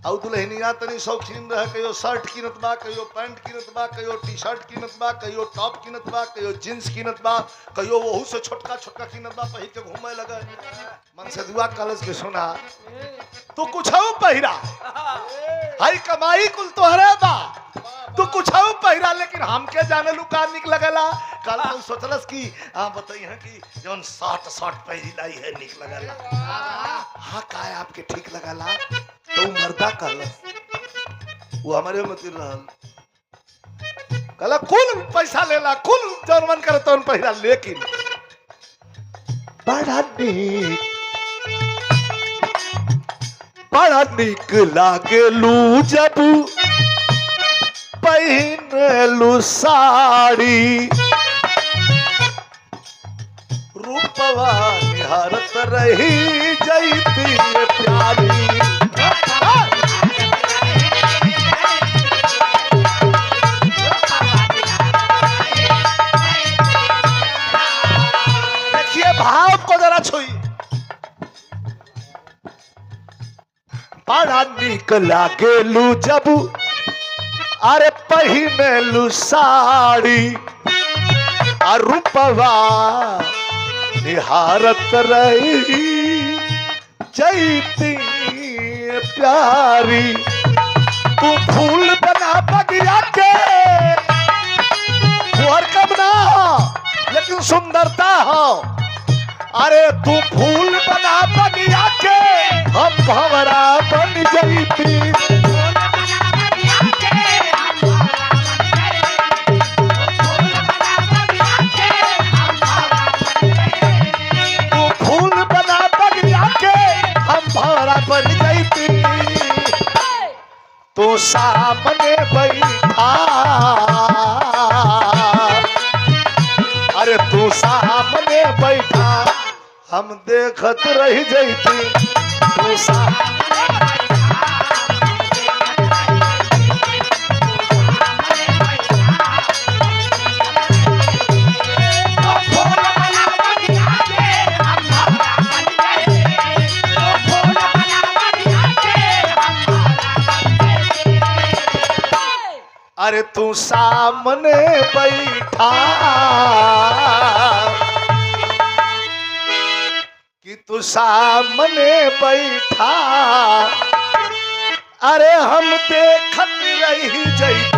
आउ दुल्हनिया तनी शौकीन रह, कहियो शर्ट कीनत बा, कहियो पैंट कीनत बा, कहियो टी शर्ट कीनत बा, कहियो टॉप कीनत बा, कहियो जींस कीनत बा, कहियो वहू से छोटका छोटका कीनत बा, पहिर के घूमे लगे। मन से दुआ कॉलेज के सुना तू कुछ पहिरा, हाई कमाई कुल तोहरे बा, तू कुछ पहिरा, लेकिन हमके जाने लू का निक लगेला। कल तू सोचलस कि बताइए कि जौन शर्ट शर्ट पहिरी लाई है निक लगेला। हाँ का आपके ठीक लगेला तो मर्दा कहलस, वो हमारे मत रहल, कहला कुल पैसा लेला, कुल जौन मन करे तौन पहिरा, लेकिन बड़ा निक लागेलू जब पहिनलू साड़ी, रूपवा निहारत रही जैती प्यारी। देखिए भाव को जरा छुई, बड़ा निक लागेलू जब अरे पहिनलू साड़ी, और रूपवा निहारत रही जैती प्यारी। तू फूल बना बगिया के, फुहर का बना लेकिन सुंदरता हो, अरे तू फूल बना बगिया के, हम भंवरा बन जैती। बन जाती तो सामने बैठा, अरे तू सामने बैठा, हम देखत रह जाती, तू सामने अरे तू सामने बैठा, कि तू सामने बैठा, अरे हम देखत रही जई